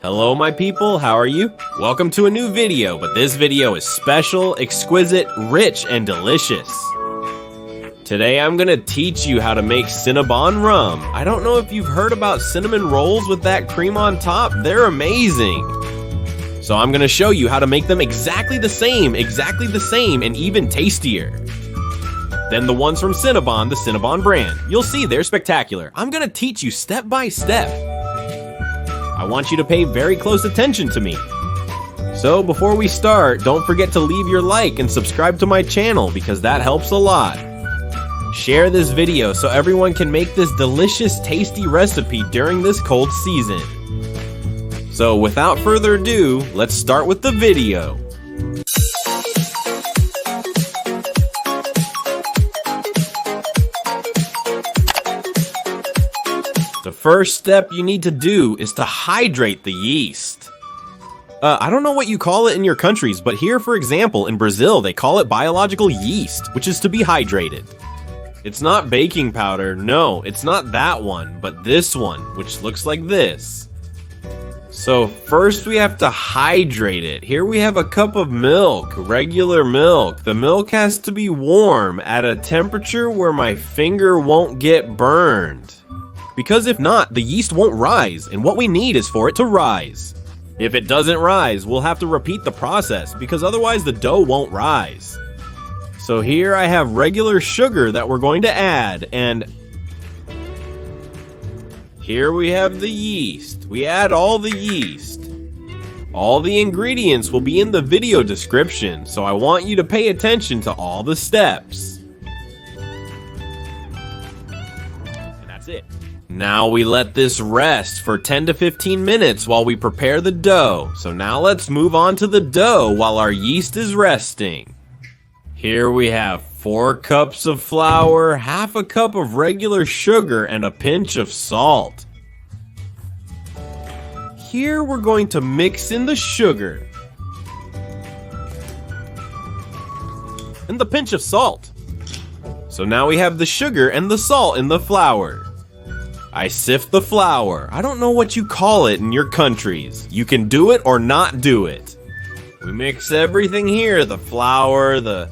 Hello my people, how are you? Welcome to a new video, but this video is special, exquisite, rich, and delicious. Today I'm gonna teach you how to make Cinnabon rum. I don't know if you've heard about cinnamon rolls with that cream on top, they're amazing. So I'm gonna show you how to make them exactly the same, and even tastier than the ones from Cinnabon, the Cinnabon brand. You'll see, they're spectacular. I'm gonna teach you step by step. I want you to pay very close attention to me. So before we start, don't forget to leave your like and subscribe to my channel because that helps a lot. Share this video so everyone can make this delicious, tasty recipe during this cold season. So without further ado, let's start with the video. The first step you need to do is to hydrate the yeast. I don't know what you call it in your countries, but here, for example, in Brazil, they call it biological yeast, which is to be hydrated. It's not baking powder, no, it's not that one, but this one, which looks like this. So first we have to hydrate it. Here we have a cup of milk, regular milk. The milk has to be warm at a temperature where my finger won't get burned. Because if not, the yeast won't rise, and what we need is for it to rise. If it doesn't rise, we'll have to repeat the process, because otherwise the dough won't rise. So here I have regular sugar that we're going to add, and here we have the yeast. We add all the yeast. All the ingredients will be in the video description, so I want you to pay attention to all the steps. And that's it. Now we let this rest for 10 to 15 minutes while we prepare the dough. So now let's move on to the dough while our yeast is resting. Here we have 4 cups of flour, half a cup of regular sugar, and a pinch of salt. Here we're going to mix in the sugar and the pinch of salt. So now we have the sugar and the salt in the flour. I sift the flour. I don't know what you call it in your countries. You can do it or not do it. We mix everything here, the flour, the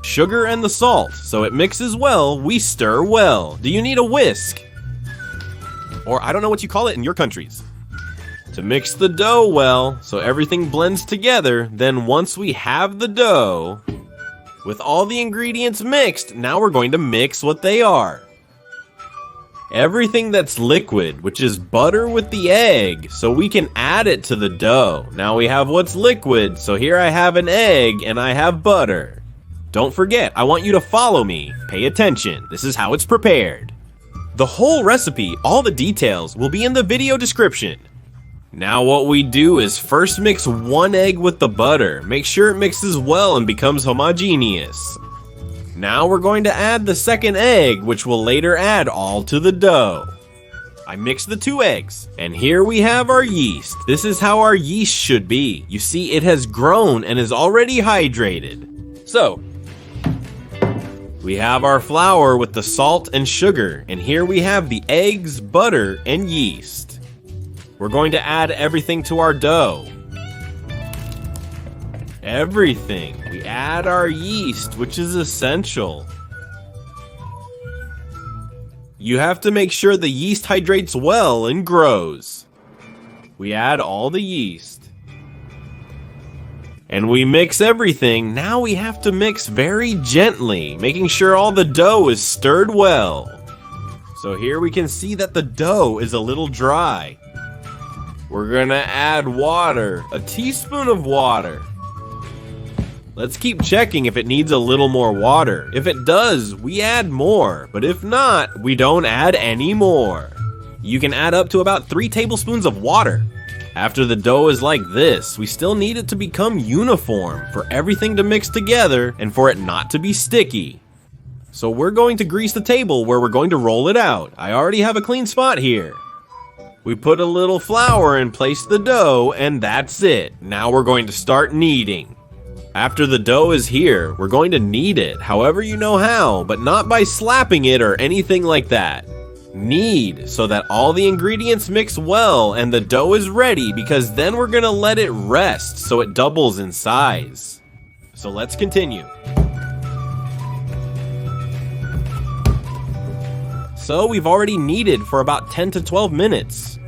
sugar, and the salt. So it mixes well, we stir well. Do you need a whisk? Or I don't know what you call it in your countries. To mix the dough well, so everything blends together, then once we have the dough, with all the ingredients mixed, now we're going to mix what they are. Everything that's liquid, which is butter with the egg, so we can add it to the dough. Now we have what's liquid, so here I have an egg and I have butter. Don't forget, I want you to follow me. Pay attention, this is how it's prepared. The whole recipe, all the details, will be in the video description. Now what we do is first mix 1 egg with the butter. Make sure it mixes well and becomes homogeneous. Now we're going to add the second egg, which we'll later add all to the dough. I mixed the 2 eggs, and here we have our yeast. This is how our yeast should be. You see, it has grown and is already hydrated. So, we have our flour with the salt and sugar, and here we have the eggs, butter, and yeast. We're going to add everything to our dough. Everything. We add our yeast, which is essential. You have to make sure the yeast hydrates well and grows. We add all the yeast. And we mix everything. Now we have to mix very gently, making sure all the dough is stirred well. So here we can see that the dough is a little dry. We're gonna add water, a teaspoon of water. Let's keep checking if it needs a little more water. If it does, we add more, but if not, we don't add any more. You can add up to about 3 tablespoons of water. After the dough is like this, we still need it to become uniform for everything to mix together and for it not to be sticky. So we're going to grease the table where we're going to roll it out. I already have a clean spot here. We put a little flour and place the dough, and that's it. Now we're going to start kneading. After the dough is here, we're going to knead it however you know how, but not by slapping it or anything like that. Knead so that all the ingredients mix well and the dough is ready, because then we're gonna let it rest so it doubles in size. So let's continue. So we've already kneaded for about 10 to 12 minutes.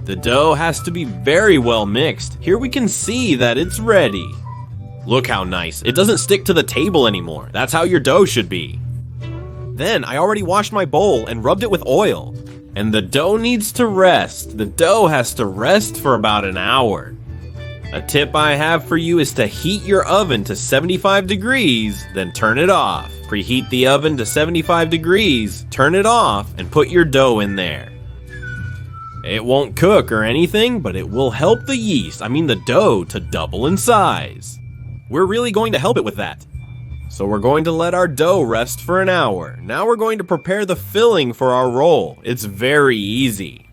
The dough has to be very well mixed. Here we can see that it's ready. Look how nice. It doesn't stick to the table anymore. That's how your dough should be. Then I already washed my bowl and rubbed it with oil. And the dough needs to rest. The dough has to rest for about an hour. A tip I have for you is to heat your oven to 75 degrees, then turn it off. Preheat the oven to 75 degrees, turn it off, and put your dough in there. It won't cook or anything, but it will help the yeast, the dough, to double in size. We're really going to help it with that. So we're going to let our dough rest for an hour. Now we're going to prepare the filling for our roll. It's very easy.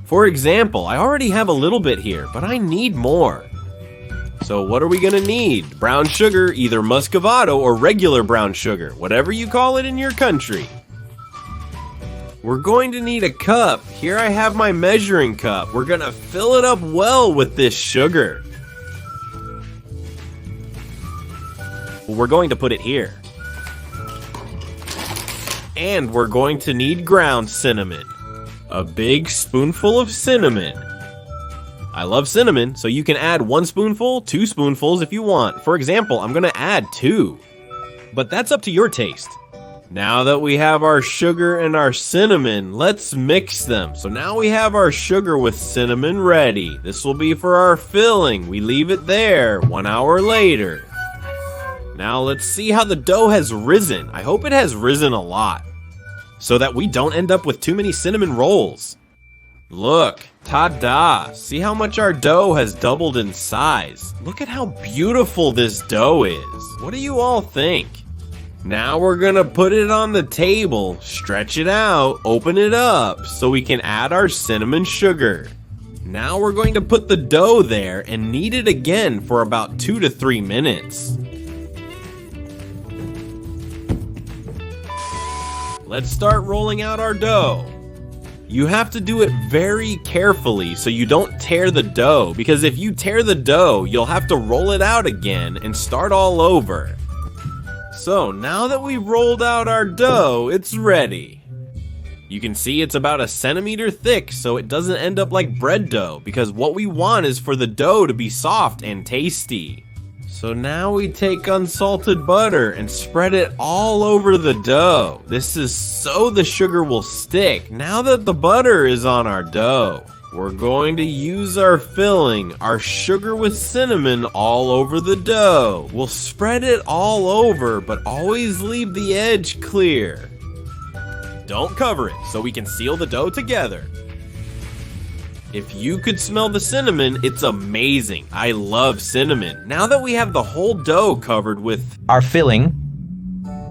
For example, I already have a little bit here, but I need more. So what are we gonna need? Brown sugar, either muscovado or regular brown sugar, whatever you call it in your country. We're going to need a cup. Here I have my measuring cup. We're gonna fill it up well with this sugar. We're going to put it here. And we're going to need ground cinnamon. A big spoonful of cinnamon. I love cinnamon, so you can add 1 spoonful, 2 spoonfuls if you want. For example, I'm gonna add 2. But that's up to your taste. Now that we have our sugar and our cinnamon, let's mix them. So now we have our sugar with cinnamon ready. This will be for our filling. We leave it there 1 hour later. Now let's see how the dough has risen. I hope it has risen a lot, so that we don't end up with too many cinnamon rolls. Look, ta-da! See how much our dough has doubled in size. Look at how beautiful this dough is. What do you all think? Now we're gonna put it on the table, stretch it out, open it up, so we can add our cinnamon sugar. Now we're going to put the dough there and knead it again for about 2 to 3 minutes. Let's start rolling out our dough. You have to do it very carefully so you don't tear the dough, because if you tear the dough, you'll have to roll it out again and start all over. So now that we've rolled out our dough, it's ready. You can see it's about 1 centimeter thick, so it doesn't end up like bread dough, because what we want is for the dough to be soft and tasty. So now we take unsalted butter and spread it all over the dough. This is so the sugar will stick. Now that the butter is on our dough, we're going to use our filling, our sugar with cinnamon, all over the dough. We'll spread it all over, but always leave the edge clear. Don't cover it so we can seal the dough together. If you could smell the cinnamon, it's amazing. I love cinnamon. Now that we have the whole dough covered with our filling,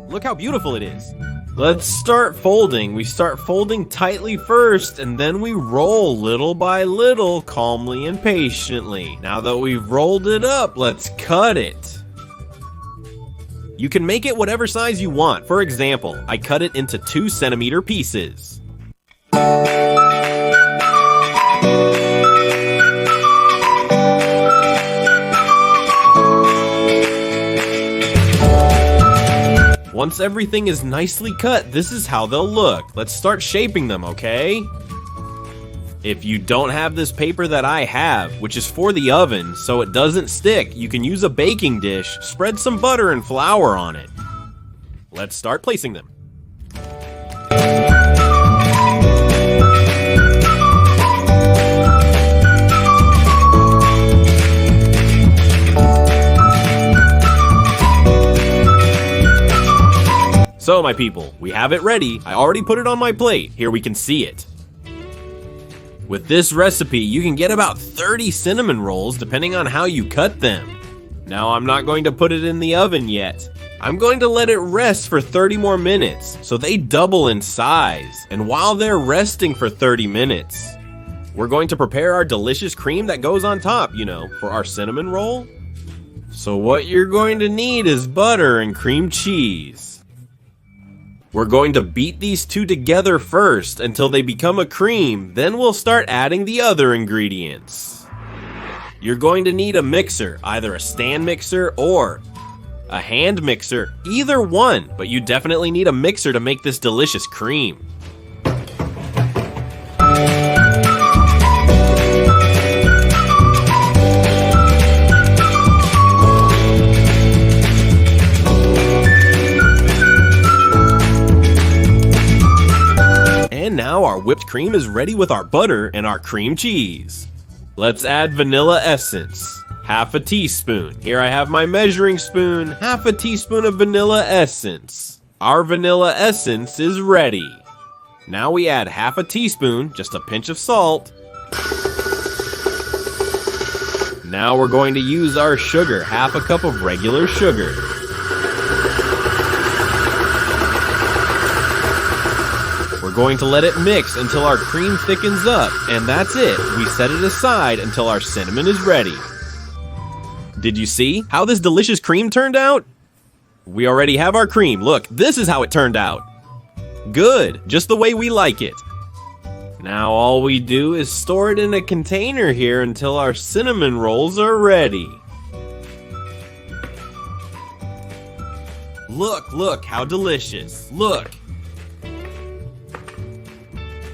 look how beautiful it is. Let's start folding. We start folding tightly first, and then we roll little by little, calmly and patiently. Now that we've rolled it up, let's cut it. You can make it whatever size you want. For example, I cut it into 2 centimeter pieces. Once everything is nicely cut, this is how they'll look. Let's start shaping them, okay? If you don't have this paper that I have, which is for the oven, so it doesn't stick, you can use a baking dish, spread some butter and flour on it. Let's start placing them. So my people, we have it ready. I already put it on my plate. Here we can see it. With this recipe, you can get about 30 cinnamon rolls depending on how you cut them. Now I'm not going to put it in the oven yet. I'm going to let it rest for 30 more minutes so they double in size. And while they're resting for 30 minutes, we're going to prepare our delicious cream that goes on top, for our cinnamon roll. So what you're going to need is butter and cream cheese. We're going to beat these two together first until they become a cream, then we'll start adding the other ingredients. You're going to need a mixer, either a stand mixer or a hand mixer, either one, but you definitely need a mixer to make this delicious cream. And now our whipped cream is ready with our butter and our cream cheese. Let's add vanilla essence, half a teaspoon. Here I have my measuring spoon, half a teaspoon of vanilla essence. Our vanilla essence is ready. Now we add half a teaspoon, just a pinch of salt. Now we're going to use our sugar, half a cup of regular sugar. We're going to let it mix until our cream thickens up, and that's it. We set it aside until our cinnamon is ready. Did you see how this delicious cream turned out? We already have our cream. Look, this is how it turned out. Good, just the way we like it. Now all we do is store it in a container here until our cinnamon rolls are ready. Look how delicious. Look.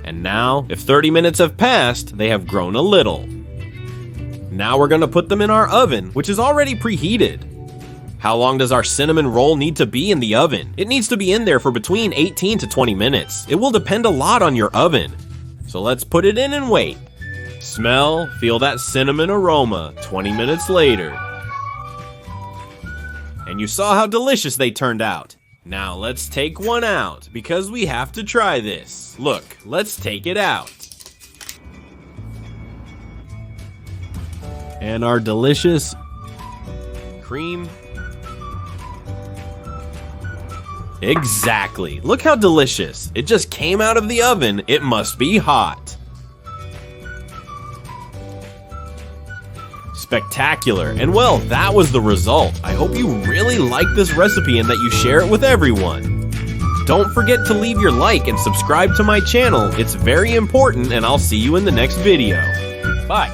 And now, if 30 minutes have passed, they have grown a little. Now we're gonna put them in our oven, which is already preheated. How long does our cinnamon roll need to be in the oven? It needs to be in there for between 18 to 20 minutes. It will depend a lot on your oven. So let's put it in and wait. Smell, feel that cinnamon aroma. 20 minutes later. And you saw how delicious they turned out. Now let's take one out, because we have to try this. Look, let's take it out. And our delicious cream. Exactly. Look how delicious. It just came out of the oven. It must be hot. Spectacular. And well, that was the result. I hope you really like this recipe and that you share it with everyone. Don't forget to leave your like and subscribe to my channel. It's very important, and I'll see you in the next video. Bye.